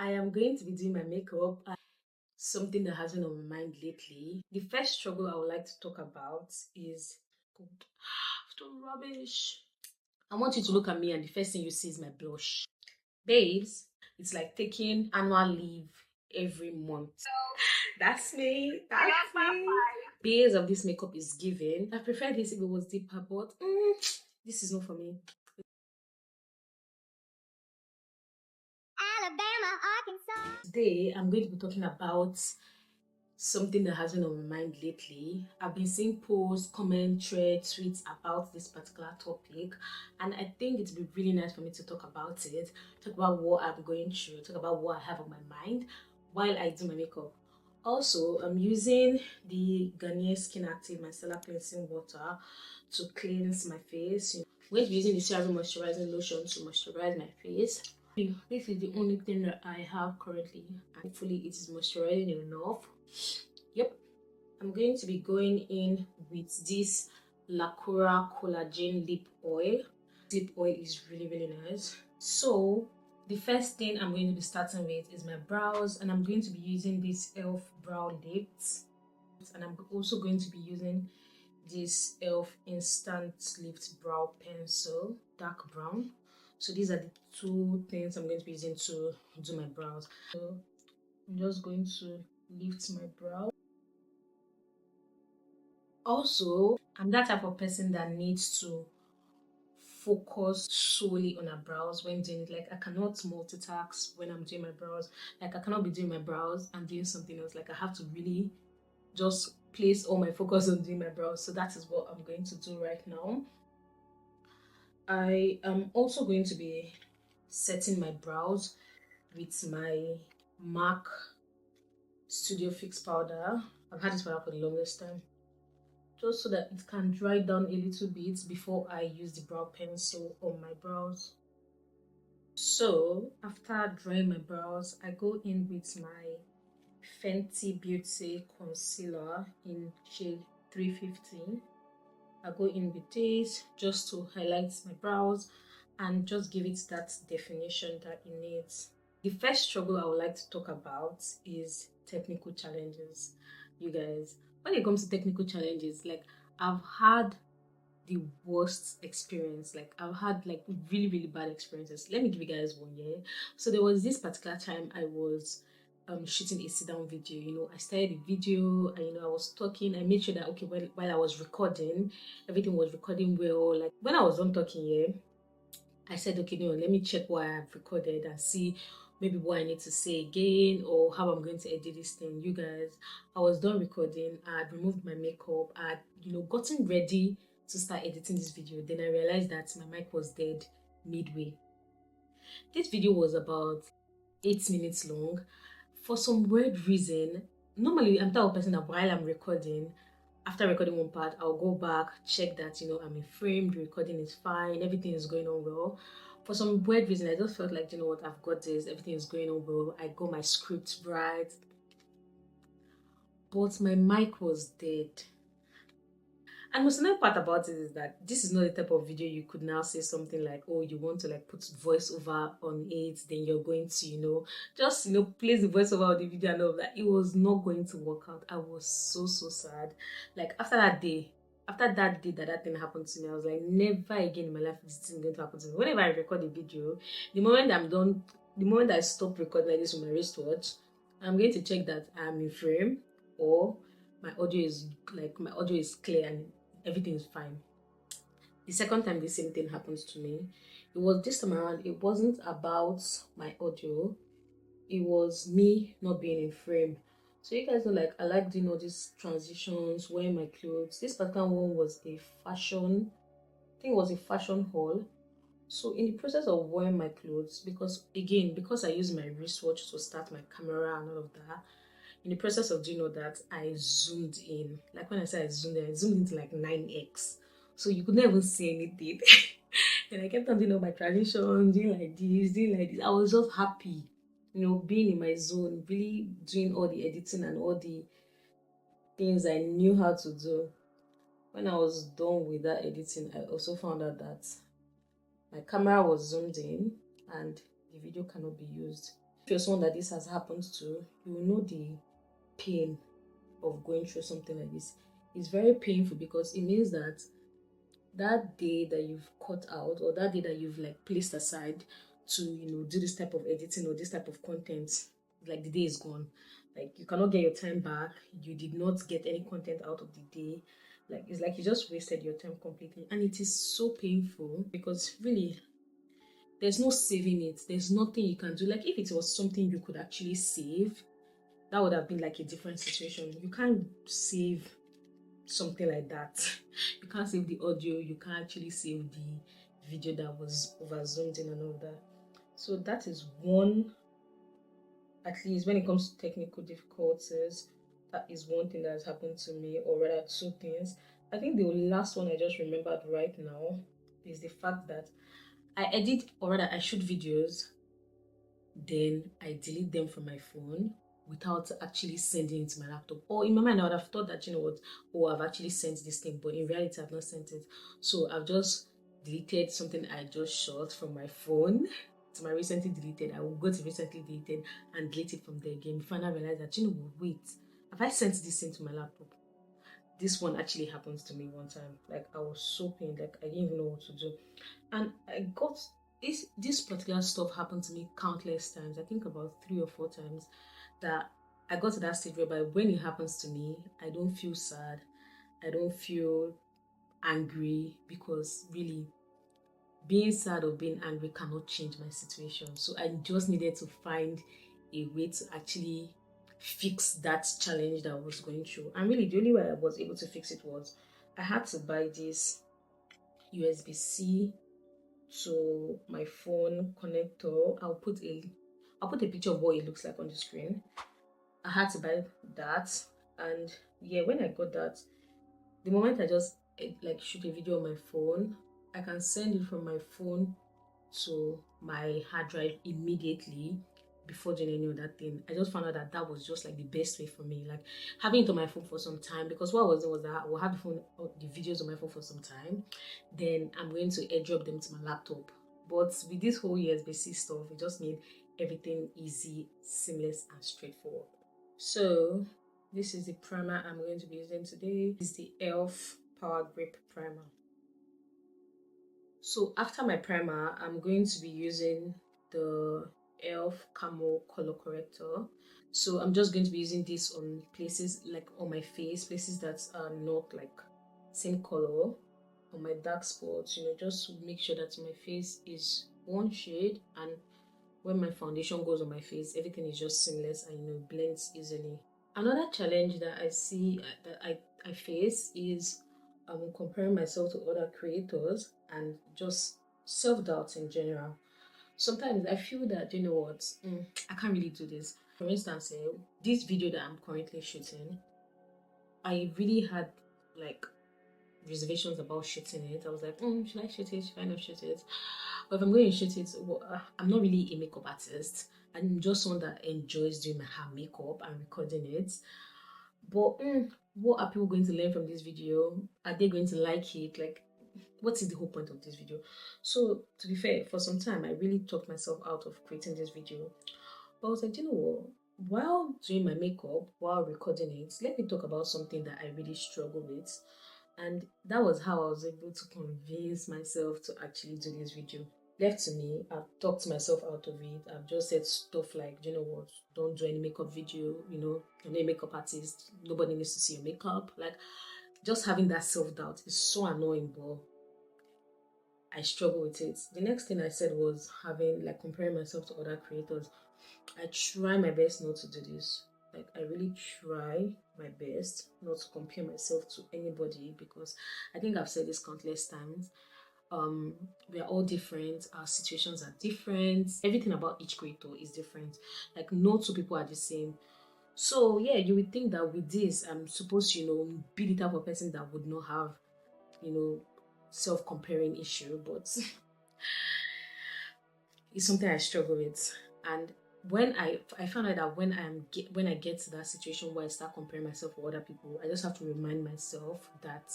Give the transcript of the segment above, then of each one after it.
I am going to be doing my makeup. Something that has been on my mind lately. The first struggle I would like to talk about is God, stop rubbish. I want you to look at me and the first thing you see is my blush. Babes, it's like taking annual leave every month. That's me. That's me. Base of this makeup is given. I prefer this if it was deeper, but this is not for me. Alabama, Arkansas. Today, I'm going to be talking about something that has been on my mind lately. I've been seeing posts, comments, threads, tweets about this particular topic, and I think it'd be really nice for me to talk about it, talk about what I'm going through, talk about what I have on my mind while I do my makeup. Also, I'm using the Garnier Skin Active Micellar Cleansing Water to cleanse my face. I'm going to be using the Serum Moisturizing Lotion to moisturize my face. This is the only thing that I have currently. Hopefully it is moisturizing enough. Yep, I'm going to be going in with this Lacura Collagen Lip Oil. Lip oil is really nice. So the first thing I'm going to be starting with is my brows, and I'm going to be using this e.l.f. brow lift, and I'm also going to be using this e.l.f. Instant Lift Brow Pencil, dark brown. So these are the two things I'm going to be using to do my brows. So I'm just going to lift my brow. Also, I'm that type of person that needs to focus solely on her brows when doing it. Like, I cannot multitask when I'm doing my brows. Like, I cannot be doing my brows and doing something else. Like, I have to really just place all my focus on doing my brows. So that is what I'm going to do right now. I am also going to be setting my brows with my MAC Studio Fix powder. I've had this powder for the longest time, just so that it can dry down a little bit before I use the brow pencil on my brows. So after drying my brows, I go in with my Fenty Beauty concealer in shade 350. I go in with this just to highlight my brows and just give it that definition that it needs. The first struggle I would like to talk about is technical challenges. You guys, when it comes to technical challenges, like, I've had the worst experience. Like, I've had like really bad experiences. Let me give you guys one. Yeah, so there was this particular time I was shooting a sit down video. I started the video and I was talking. I made sure that, okay, while I was recording, everything was recording well. Like, when I was done talking, yeah, I said, okay, let me check what I've recorded and see maybe what I need to say again or how I'm going to edit this thing. You guys, I was done recording. I had removed my makeup. I had, gotten ready to start editing this video. Then I realized that my mic was dead midway. This video was about 8 minutes long. For some weird reason, normally I'm the type of person that while I'm recording, after recording one part, I'll go back, check that I'm in frame, the recording is fine, everything is going on well. For some weird reason, I just felt like, what, I've got this, everything is going on well, I got my script right, but my mic was dead. And most another part about it is that this is not the type of video you could now say something like, oh, you want to like put voiceover on it, then you're going to, just, place the voiceover on the video and all that. It was not going to work out. I was so sad. Like, after that day that thing happened to me, I was like, never again in my life is this thing going to happen to me. Whenever I record a video, the moment I'm done, the moment I stop recording like this with my wristwatch, I'm going to check that I'm in frame or my audio is clear and everything is fine. The second time the same thing happens to me, it was this time around, it wasn't about my audio, it was me not being in frame. So you guys know, like, I like doing all these transitions, wearing my clothes. This particular one was I think it was a fashion haul. So in the process of wearing my clothes, because I use my wristwatch to start my camera and all of that, in the process of doing all that, I zoomed in. Like, when I say I zoomed into like 9x. So you could never see anything. And I kept on doing all my transitions, doing like this. I was just happy, being in my zone, really doing all the editing and all the things I knew how to do. When I was done with that editing, I also found out that my camera was zoomed in and the video cannot be used. If you're someone that this has happened to, you will know the pain of going through something like this. It's very painful because it means that that day that you've cut out, or that day that you've like placed aside to do this type of editing or this type of content, like the day is gone. Like you cannot get your time back. You did not get any content out of the day. Like it's like you just wasted your time completely, and it is so painful because really there's no saving it. There's nothing you can do. Like if it was something you could actually save, that would have been like a different situation. You can't save something like that. You can't save the audio, you can't actually save the video that was over zoomed in and all that. So that is one, at least when it comes to technical difficulties, that is one thing that has happened to me, or rather two things. I think the last one I just remembered right now is the fact that I edit, or rather I shoot videos, then I delete them from my phone without actually sending it to my laptop. Or in my mind, I would have thought that, you know what, oh, I've actually sent this thing, but in reality, I've not sent it. So I've just deleted something I just shot from my phone to my recently deleted. I will go to recently deleted and delete it from there again before I realize that, you know, wait, have I sent this thing to my laptop? This one actually happens to me one time. Like I was so pained, like I didn't even know what to do. And I got this particular stuff happened to me countless times. I think about 3 or 4 times, that I got to that stage whereby when it happens to me, I don't feel sad, I don't feel angry, because really being sad or being angry cannot change my situation. So I just needed to find a way to actually fix that challenge that I was going through. And really the only way I was able to fix it was I had to buy this USB-C to my phone connector. I'll put a picture of what it looks like on the screen. I had to buy that, and yeah, when I got that, the moment I just like shoot a video on my phone, I can send it from my phone to my hard drive immediately before doing any other thing. I just found out that that was just like the best way for me. Like having it on my phone for some time, because what I was doing was that I will have the videos on my phone for some time, then I'm going to airdrop them to my laptop. But with this whole USB-C stuff, it just made everything easy, seamless, and straightforward. So this is the primer I'm going to be using today. This is the e.l.f. Power Grip Primer. So after my primer, I'm going to be using the e.l.f. Camo Color Corrector. So I'm just going to be using this on places like on my face, places that are not like same color, on my dark spots, you know, just to make sure that my face is one shade, and when my foundation goes on my face, everything is just seamless and, you know, blends easily. Another challenge that I see that I face is comparing myself to other creators and just self-doubt in general. Sometimes I feel that, you know what, I can't really do this. For instance, this video that I'm currently shooting, I really had like reservations about shooting it. I was like, should I shoot it? Should I not shoot it? But if I'm going to shoot it, well, I'm not really a makeup artist. I'm just someone that enjoys doing my hair, makeup, and recording it. But what are people going to learn from this video? Are they going to like it? Like, what is the whole point of this video? So, to be fair, for some time, I really talked myself out of creating this video. But I was like, you know what? While doing my makeup, while recording it, let me talk about something that I really struggle with. And that was how I was able to convince myself to actually do this video. Left to me, I've talked myself out of it. I've just said stuff like, you know what, don't do any makeup video, you know, you're not a makeup artist, nobody needs to see your makeup. Like, just having that self-doubt is so annoying, but I struggle with it. The next thing I said was having, like, comparing myself to other creators. I try my best not to do this. Like, I really try my best not to compare myself to anybody, because I think I've said this countless times. We are all different, our situations are different, everything about each creator is different. Like, no two people are the same. So yeah, you would think that with this, I'm supposed to, you know, be the type of person that would not have, you know, self-comparing issue, but it's something I struggle with. And when I found out that when I get to that situation where I start comparing myself with other people, I just have to remind myself that,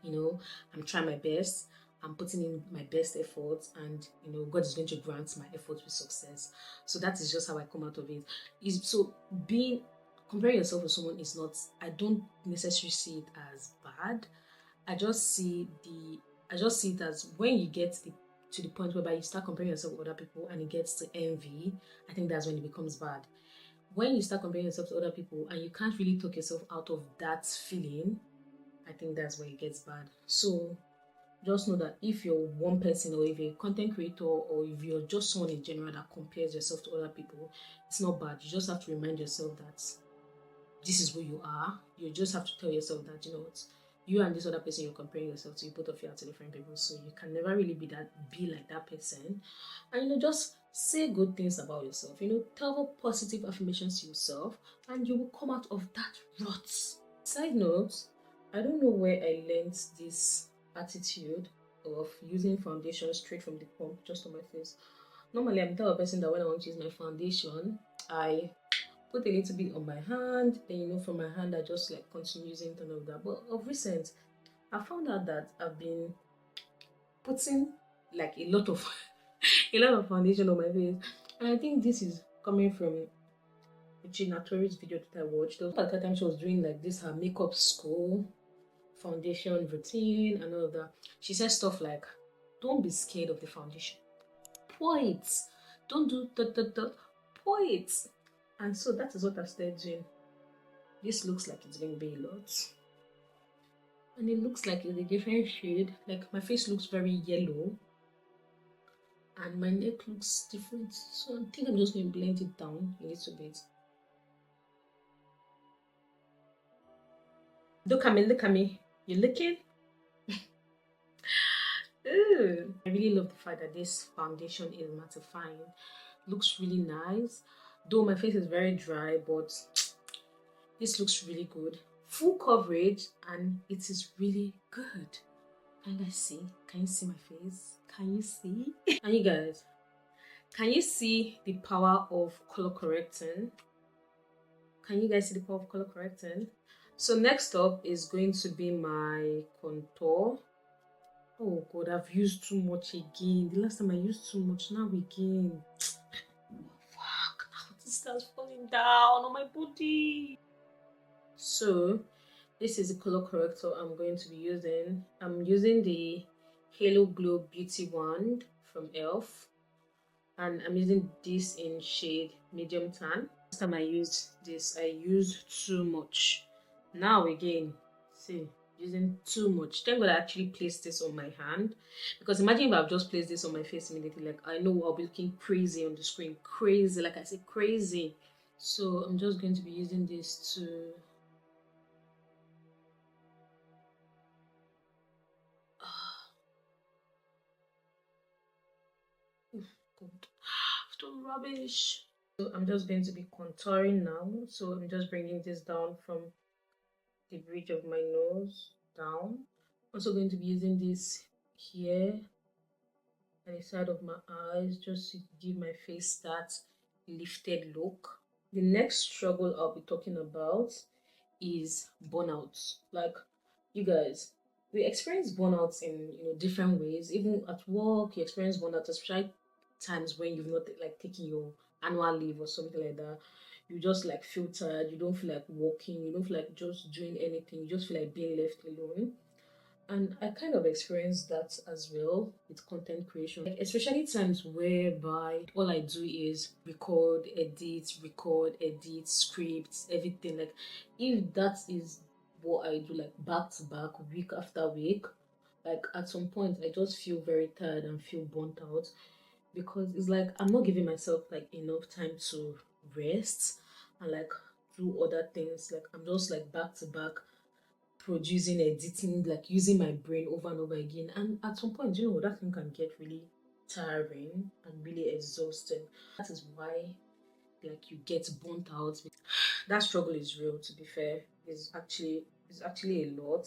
you know, I'm trying my best. I'm putting in my best efforts, and God is going to grant my efforts with success. So that is just how I come out of it. Is so being comparing yourself with someone is not, I don't necessarily see it as bad. I just see the I just see it as when you get to the point whereby you start comparing yourself with other people and it gets to envy, I think that's when it becomes bad. When you start comparing yourself to other people and you can't really talk yourself out of that feeling, I think that's where it gets bad. So just know that if you're one person, or if you're a content creator, or if you're just someone in general that compares yourself to other people, it's not bad. You just have to remind yourself that this is who you are. You just have to tell yourself that, what, you and this other person you're comparing yourself to, you both of you are two different people. So you can never really be like that person. And just say good things about yourself. Tell positive affirmations to yourself, and you will come out of that rut. Side note, I don't know where I learned this attitude of using foundation straight from the pump just on my face. Normally, I'm the type of person that when I want to use my foundation, I put a little bit on my hand, then from my hand I just like continue using it and all that. But of recent, I found out that I've been putting like a lot of a lot of foundation on my face, and I think this is coming from Gina Tori's video that I watched. There was at the time she was doing like this her makeup school foundation routine and all of that. She says stuff like, "Don't be scared of the foundation. Pour it. Don't do the pour it." And so that is what I've started doing. This looks like it's going to be a lot. And it looks like it's a different shade. Like my face looks very yellow. And my neck looks different. So I think I'm just going to blend it down a little bit. Look at me, look at me. You looking? Ooh. I really love the fact that this foundation is mattifying. Looks really nice. Though my face is very dry, but this looks really good. Full coverage, and it is really good. And let's see. Can you see my face? Can you see? And you guys, can you see the power of color correcting? Can you guys see the power of color correcting? So next up is going to be my contour. Oh God, I've used too much again. The last time I used too much, now again. Fuck, now this starts falling down on my body. So this is the color corrector I'm going to be using. I'm using the Halo Glow Beauty Wand from e.l.f. and I'm using this in shade medium tan. Last time I used this, I used too much. Now again, see, using too much. Thank God I actually placed this on my hand, because imagine if I've just placed this on my face immediately, like I know I'll be looking crazy on the screen. Crazy, like I said, crazy. So I'm just going to be using this to God, I've done rubbish. So I'm just going to be contouring now. So I'm just bringing this down from the bridge of my nose down. Also going to be using this here at the side of my eyes, just to give my face that lifted look. The next struggle I'll be talking about is burnout. Like, you guys, we experience burnouts in different ways. Even at work, you experience burnout, especially times when you've not like taken your annual leave or something like that. You just like feel tired, you don't feel like walking, you don't feel like just doing anything, you just feel like being left alone. And I kind of experienced that as well with content creation, like especially times whereby all I do is record, edit, scripts, everything. Like if that is what I do, like back to back, week after week, like at some point I just feel very tired and feel burnt out, because it's like I'm not giving myself like enough time to rest and like do other things. Like I'm just like back to back producing, editing, like using my brain over and over again. And at some point, that thing can get really tiring and really exhausting. That is why like you get burnt out. That struggle is real, to be fair. It's actually a lot.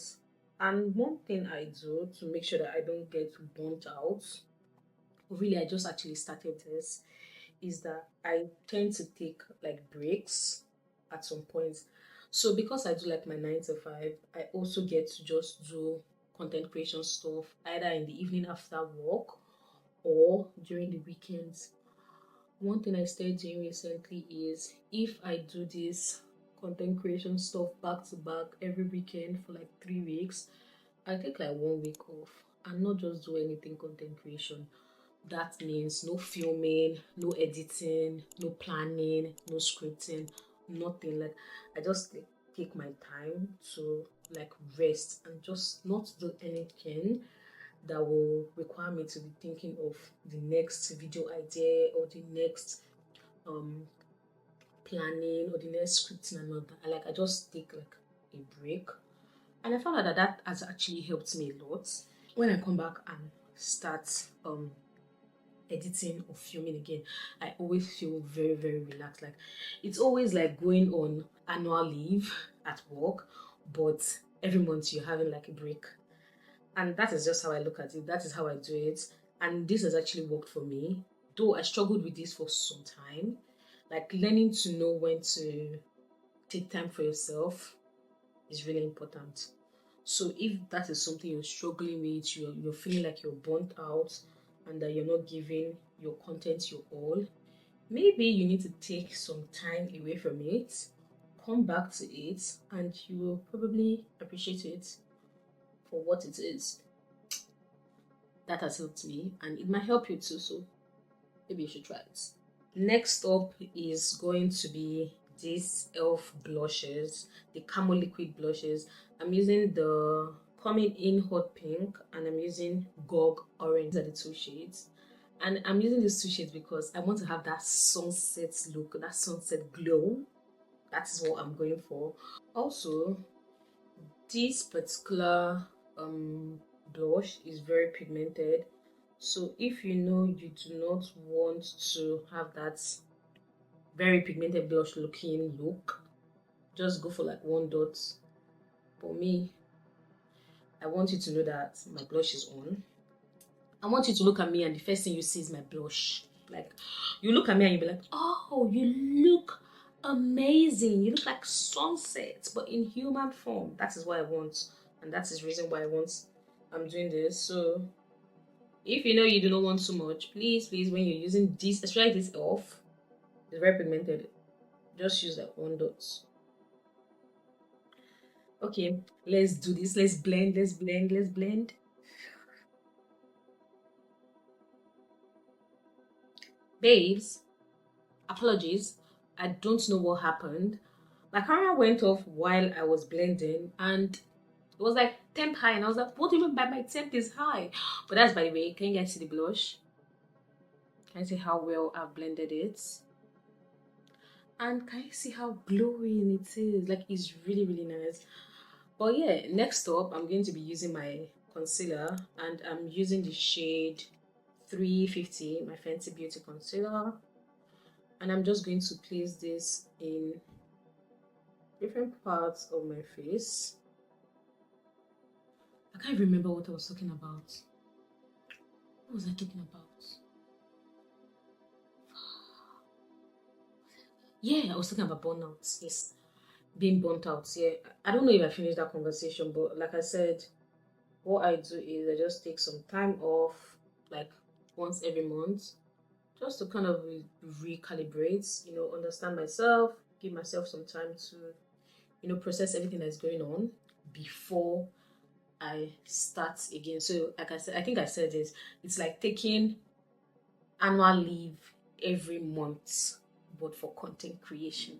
And one thing I do to make sure that I don't get burnt out, really I just actually started this, is that I tend to take like breaks at some point. So because I do like my 9 to 5, I also get to just do content creation stuff either in the evening after work or during the weekends. One thing I started doing recently is if I do this content creation stuff back to back every weekend for like 3 weeks, I take like 1 week off and not just do anything content creation. That means no filming, no editing, no planning, no scripting, nothing. Like I just like, take my time to like rest and just not do anything that will require me to be thinking of the next video idea or the next um planning or the next scripting and all that. I just take like a break, and I found out that that has actually helped me a lot. When I come back and start editing or filming again, I always feel very, very relaxed. Like it's always like going on annual leave at work, but every month you're having like a break. And that is just how I look at it. That is how I do it. And this has actually worked for me. Though I struggled with this for some time. Like learning to know when to take time for yourself is really important. So if that is something you're struggling with, you're feeling like you're burnt out and that you're not giving your content your all, maybe you need to take some time away from it, come back to it, and you will probably appreciate it for what it is. That has helped me and it might help you too, so maybe you should try it. Next up is going to be these elf blushes, the camo liquid blushes. I'm using the Coming In Hot Pink and I'm using Gog Orange. These are the two shades, and I'm using these two shades because I want to have that sunset look, that sunset glow. That is what I'm going for. Also, this particular blush is very pigmented, so if you know you do not want to have that very pigmented blush looking look, just go for like one dot. For me, I want you to know that my blush is on. I want you to look at me and the first thing you see is my blush. Like you look at me and you'll be like, oh, you look amazing, you look like sunset but in human form. That is what I want, and that is the reason why I'm doing this. So if you know you do not want too much, please when you're using this, especially this elf, it's very pigmented, just use like one dot. Okay, let's do this. Let's blend. Babes, apologies, I don't know what happened. My camera went off while I was blending and it was like temp high, and I was like, what do you mean by my temp is high? But that's by the way. Can you guys see the blush? Can you see how well I've blended it? And can you see how glowing it is? Like it's really, really nice. But yeah, next up I'm going to be using my concealer, and I'm using the shade 350, my Fenty Beauty concealer, and I'm just going to place this in different parts of my face. I can't remember what I was talking about. What was I talking about? Yeah, I was talking about burnout. Yes, being burnt out. Yeah, I don't know if I finished that conversation, but like I said, what I do is I just take some time off, like once every month, just to kind of recalibrate, understand myself, give myself some time to, process everything that's going on before I start again. So like I said, I think I said this, it's like taking annual leave every month, but for content creation.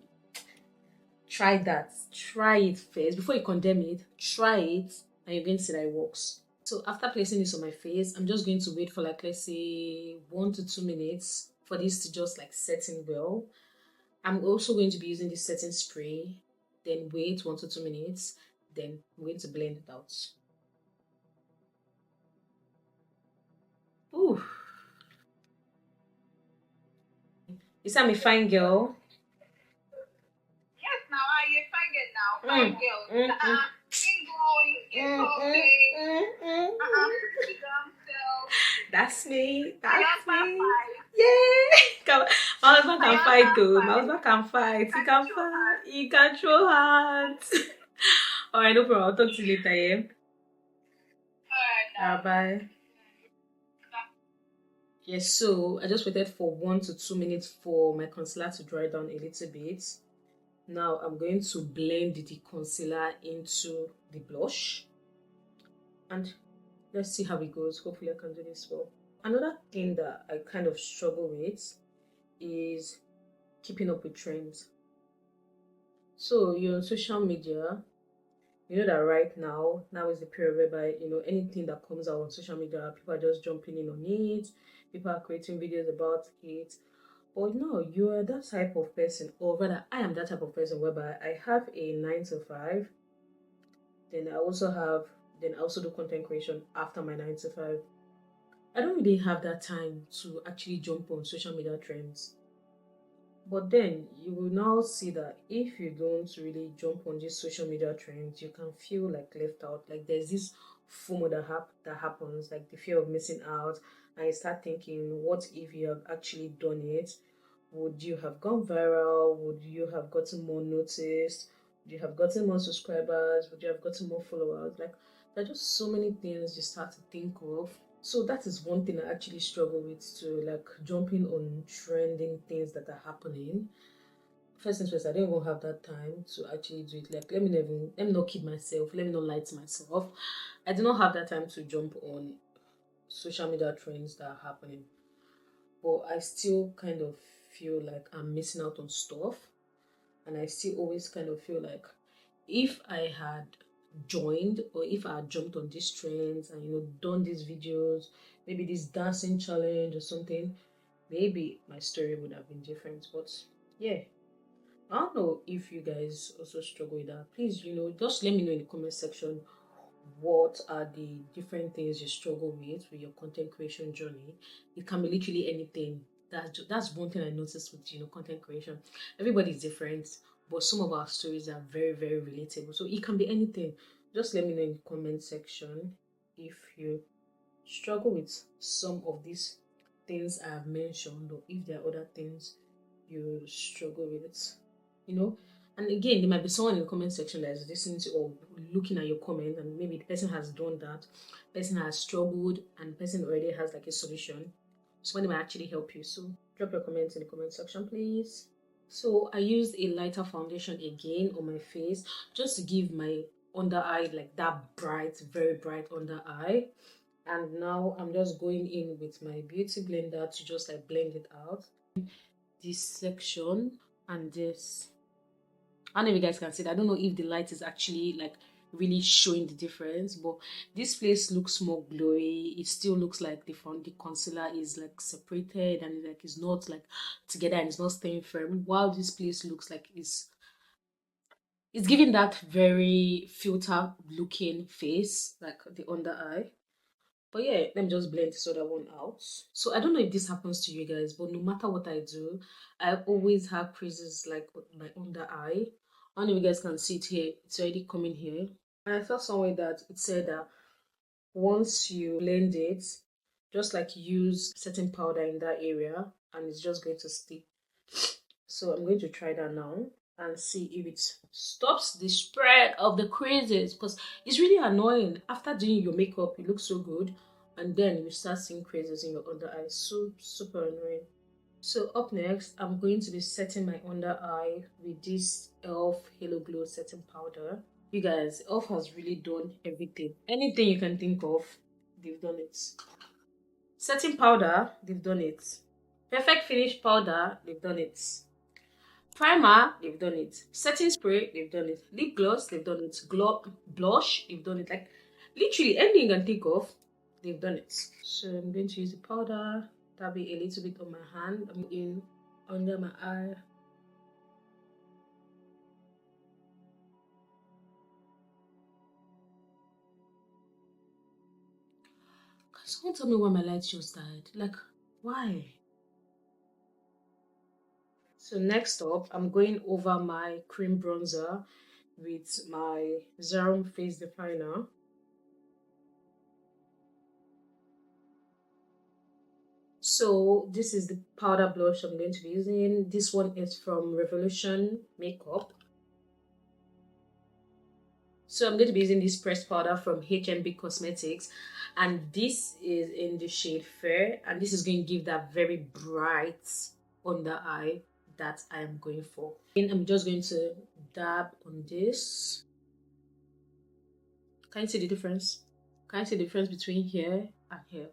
Try that. Try it first. Before you condemn it, try it and you're going to see that it works. So after placing this on my face, I'm just going to wait for like, let's say 1 to 2 minutes for this to just like set in well. I'm also going to be using this setting spray, then wait 1 to 2 minutes, then I'm going to blend it out. Ooh. Is that me fine girl? Yes, now you fine girl now. Fine girl. Skin glowing, skin popping. That's me. That's me. Yeah. My husband can fight though. My husband can fight. He can fight. He can throw hands. Alright, no problem. I'll talk to you later, yeah? Bye. Yes, so I just waited for 1 to 2 minutes for my concealer to dry down a little bit. Now I'm going to blend the concealer into the blush, and let's see how it goes. Hopefully I can do this well. Another thing that I kind of struggle with is keeping up with trends. So you're on social media, you know that right now is the period whereby anything that comes out on social media, people are just jumping in on it, people are creating videos about it. But no, you are that type of person, or rather I am that type of person whereby I have a 9 to 5, then I also do content creation after my 9 to 5. I don't really have that time to actually jump on social media trends. But then you will now see that if you don't really jump on these social media trends, you can feel like left out. Like there's this FOMO that happens, like the fear of missing out, and you start thinking, what if you have actually done it? Would you have gone viral? Would you have gotten more noticed? Would you have gotten more subscribers? Would you have gotten more followers? Like there are just so many things you start to think of. So that is one thing I actually struggle with too, like jumping on trending things that are happening. First things first, I don't even have that time to actually do it. Like let me not kid myself, let me not lie to myself. I do not have that time to jump on social media trends that are happening. But I still kind of feel like I'm missing out on stuff. And I still always kind of feel like if I had joined, or if I had jumped on these trends and done these videos, maybe this dancing challenge or something, maybe my story would have been different. But yeah, I don't know if you guys also struggle with that. Please, just let me know in the comment section what are the different things you struggle with your content creation journey. It can be literally anything. That's one thing I noticed with content creation. Everybody's different, but some of our stories are very, very relatable. So it can be anything. Just let me know in the comment section if you struggle with some of these things I have mentioned, or if there are other things you struggle with. You know, and again, there might be someone in the comment section that is listening to or looking at your comment, and maybe the person has done that, person has struggled, and the person already has like a solution. Someone might actually help you. So drop your comments in the comment section, please. So I used a lighter foundation again on my face just to give my under eye like that bright, very bright under eye. And now I'm just going in with my beauty blender to just like blend it out. This section and this. I don't know if you guys can see that. I don't know if the light is actually like really showing the difference, but this place looks more glowy. It still looks like the concealer is like separated and like it's not like together and it's not staying firm. While this place looks like it's giving that very filter looking face, like the under eye. But yeah, let me just blend this other one out. So I don't know if this happens to you guys, but no matter what I do, I always have creases like on my under eye. I don't know if you guys can see it here. It's already coming here. And I saw somewhere that it said that once you blend it, just like use setting powder in that area and it's just going to stick. So I'm going to try that now and see if it stops the spread of the creases, because it's really annoying. After doing your makeup, you look so good, and then you start seeing creases in your under eye. So super annoying. So up next, I'm going to be setting my under eye with this e.l.f. Halo Glow setting powder. You guys, e.l.f. has really done everything. Anything you can think of, they've done it. Setting powder, they've done it. Perfect finish powder, they've done it. Primer, they've done it. Setting spray, they've done it. Lip gloss, they've done it. Blush, they've done it. Like literally anything you can think of, they've done it. So I'm going to use the powder. That'll be a little bit on my hand. I'm in under my eye. Can someone tell me why my light just died? Like, why? So next up, I'm going over my cream bronzer with my Serum Face Definer. So this is the powder blush I'm going to be using. This one is from Revolution Makeup. So I'm going to be using this pressed powder from HMB Cosmetics, and this is in the shade Fair, and this is going to give that very bright under eye that I am going for. And I'm just going to dab on this. Can you see the difference? Can you see the difference between here and here?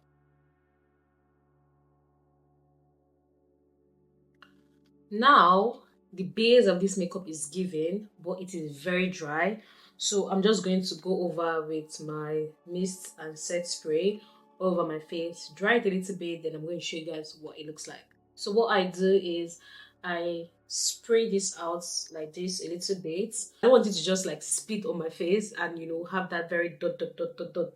Now, the base of this makeup is given, but it is very dry. So I'm just going to go over with my mist and set spray over my face, dry it a little bit, then I'm going to show you guys what it looks like. So what I do is I spray this out like this a little bit. I don't want it to just like spit on my face and have that very dot dot dot dot dot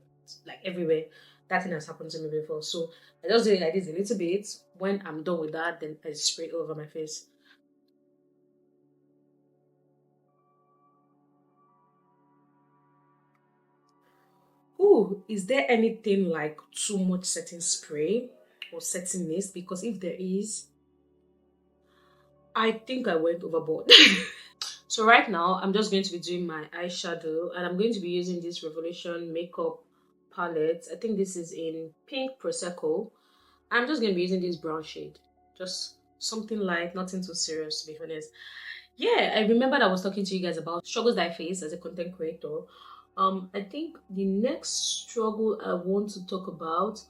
like everywhere. That thing has happened to me before. So I just do it like this a little bit. When I'm done with that, then I spray it over my face. Ooh, is there anything like too much setting spray or setting mist? Because if there is, I think I went overboard. So right now, I'm just going to be doing my eyeshadow, and I'm going to be using this Revolution makeup palette. I think this is in Pink Prosecco. I'm just going to be using this brown shade. Just something light, nothing too serious, to be honest. Yeah, I remembered I was talking to you guys about struggles that I face as a content creator. I think the next struggle I want to talk about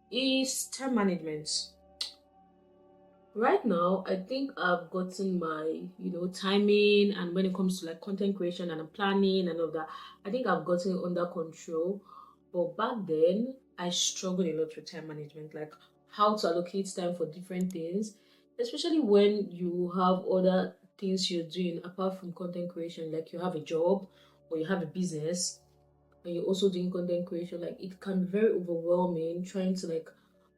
is time management. Right now, I think I've gotten my, timing, and when it comes to like content creation and planning and all that, I think I've gotten it under control. But back then, I struggled a lot with time management, like how to allocate time for different things, especially when you have other things you're doing apart from content creation, like you have a job or you have a business and you're also doing content creation. Like it can be very overwhelming trying to like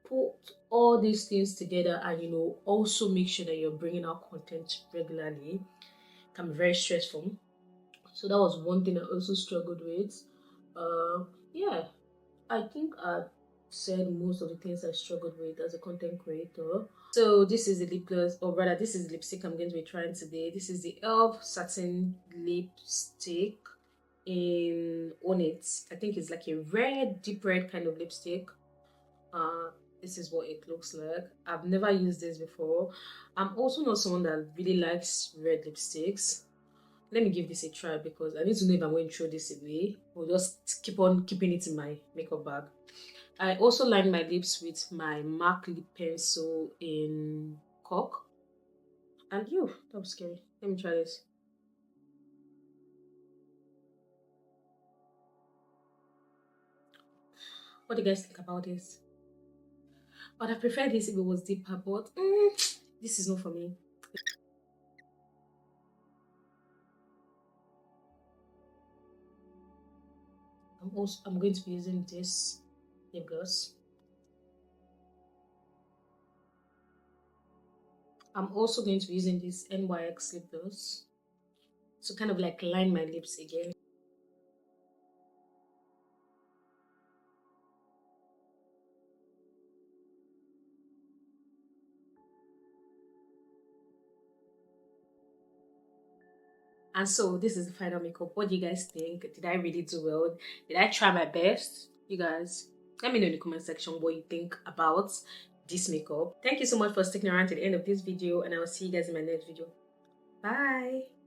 put all these things together and also make sure that you're bringing out content regularly. It can be very stressful. So that was one thing I also struggled with. Yeah, I think I said most of the things I struggled with as a content creator. So this is the lip gloss, or rather this is the lipstick I'm going to be trying today. This is the e.l.f. satin lipstick in On It. I think it's like a red, deep red kind of lipstick. uh this is what it looks like. I've never used this before. I'm also not someone that really likes red lipsticks. Let me give this a try because I need to know if I'm going to throw this away or just keep on keeping it in my makeup bag. I also line my lips with my MAC lip pencil in Cock. And you, that was scary. Let me try this. What do you guys think about this? But I prefer this if it was deeper, but this is not for me. I'm going to be using this lip gloss. I'm also going to be using this NYX lip gloss to kind of like line my lips again. And so this is the final makeup. What do you guys think? Did I really do well? Did I try my best? You guys, let me know in the comment section what you think about this makeup. Thank you so much for sticking around to the end of this video, and I will see you guys in my next video. Bye.